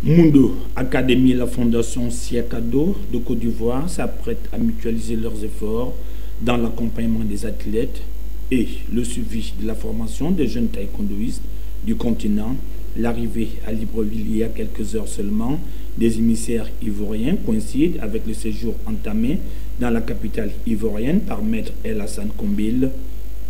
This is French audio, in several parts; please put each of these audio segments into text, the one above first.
Mundo Academy et la Fondation Siakado de Côte d'Ivoire s'apprêtent à mutualiser leurs efforts dans l'accompagnement des athlètes et le suivi de la formation des jeunes taekwondoïstes du continent. L'arrivée à Libreville il y a quelques heures seulement des émissaires ivoiriens coïncide avec le séjour entamé dans la capitale ivoirienne par Maître El Hassan Kombil,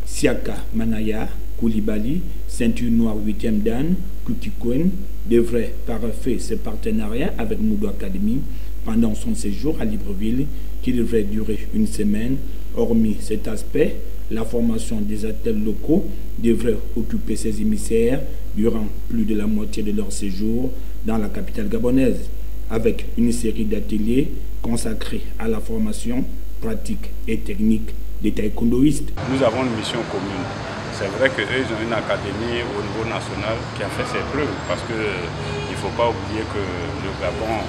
Siaka Manaya Koulibaly, ceinture noire 8e Dan, Kutikouen, devrait paraphrer ce partenariat avec Mundo Academy pendant son séjour à Libreville qui devrait durer une semaine. Hormis cet aspect, la formation des athlètes locaux devrait occuper ces émissaires durant plus de la moitié de leur séjour dans la capitale gabonaise, avec une série d'ateliers consacrés à la formation pratique et technique des taekwondoïstes. Nous avons une mission commune. C'est vrai qu'eux, ils ont une académie au niveau national qui a fait ses preuves, parce qu'il ne faut pas oublier que le Gabon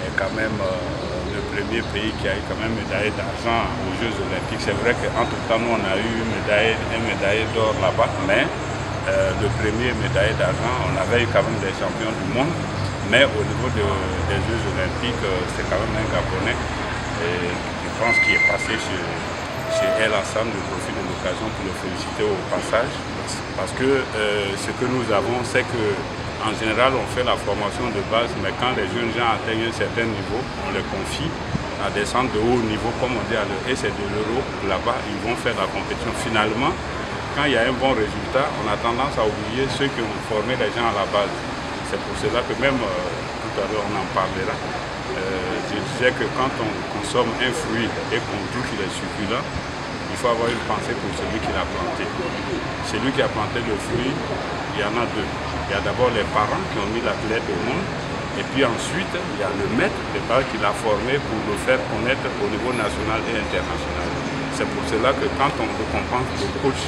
est quand même le premier pays qui a eu quand même médaille d'argent aux Jeux Olympiques. C'est vrai qu'en tout cas, nous, on a eu une médaille d'or là-bas, mais le premier médaille d'argent, on avait eu quand même des champions du monde, mais au niveau des Jeux Olympiques, c'est quand même un Gabonais, et je pense qu'il est passé chez El Hassan. Je profite de l'occasion pour le féliciter au passage, parce que ce que nous avons, c'est que en général, on fait la formation de base, mais quand les jeunes gens atteignent un certain niveau, on les confie à descendre de haut niveau, comme on dit, et c'est de l'euro. Là-bas, ils vont faire la compétition. Finalement, quand il y a un bon résultat, on a tendance à oublier ceux qui ont formé les gens à la base. C'est pour cela que même, tout à l'heure, on en parlera. Je disais que quand on consomme un fruit et qu'on dit qu'il est succulent, il faut avoir une pensée pour celui qui l'a planté. Celui qui a planté le fruit, il y en a deux. Il y a d'abord les parents qui ont mis l'athlète au monde, et puis ensuite, il y a le maître de base qui l'a formé pour le faire connaître au niveau national et international. C'est pour cela que quand on récompense le coach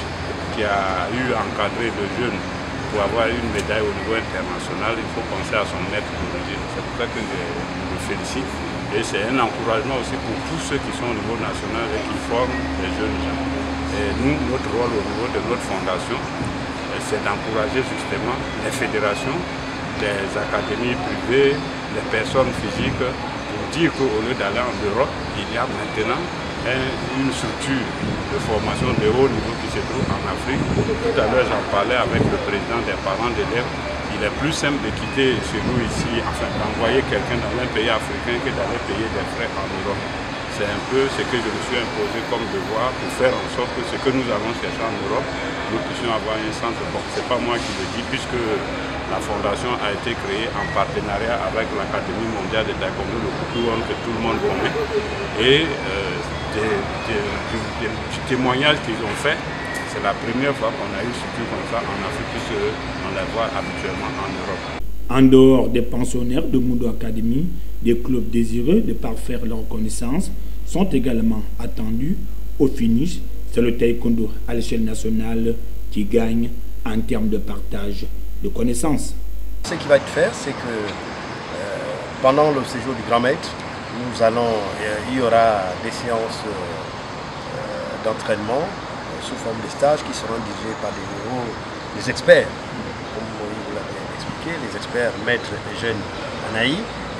qui a eu encadré le jeune pour avoir une médaille au niveau international, il faut penser à son maître d'origine. C'est pour ça que je le félicite. Et c'est un encouragement aussi pour tous ceux qui sont au niveau national et qui forment les jeunes gens. Et nous, notre rôle au niveau de notre fondation, c'est d'encourager justement les fédérations, les académies privées, les personnes physiques, pour dire qu'au lieu d'aller en Europe, il y a maintenant une structure de formation de haut niveau qui se trouve en Afrique. Tout à l'heure, j'en parlais avec le président des parents d'élèves. Il est plus simple de quitter chez nous ici, enfin d'envoyer quelqu'un dans un pays africain que d'aller payer des frais en Europe. C'est un peu ce que je me suis imposé comme devoir pour faire en sorte que ce que nous avons cherché en Europe, nous puissions avoir un centre. Bon, ce n'est pas moi qui le dis, puisque la fondation a été créée en partenariat avec l'Académie mondiale de taekwondo, le Kutuon, que tout le monde connaît. Et du témoignage qu'ils ont fait, c'est la première fois qu'on a eu une structure comme ça en Afrique, puisqu'on la voit habituellement en Europe. En dehors des pensionnaires de Mundo Academy, des clubs désireux de parfaire leurs connaissances sont également attendus. Au finish, c'est le taekwondo à l'échelle nationale qui gagne en termes de partage de connaissances. Ce qui va être fait, c'est que pendant le séjour du grand maître, il y aura des séances d'entraînement sous forme de stages qui seront dirigés par des experts. Comme vous l'avez expliqué, les experts maîtres et jeunes Anaï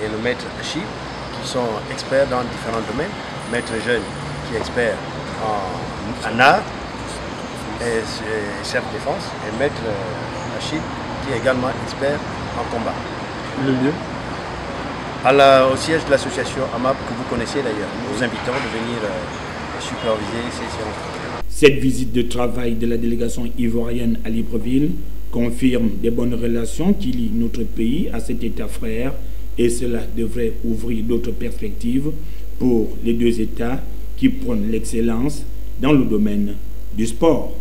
et le maître Achib, qui sont experts dans différents domaines. Maître jeune qui est expert en art et chef de défense, et maître Achib qui est également expert en combat. Le lieu au siège de l'association AMAP, que vous connaissez d'ailleurs. Nous vous invitons de venir superviser ces séances. Cette visite de travail de la délégation ivoirienne à Libreville confirme des bonnes relations qui lient notre pays à cet État frère, et cela devrait ouvrir d'autres perspectives pour les deux États qui prônent l'excellence dans le domaine du sport.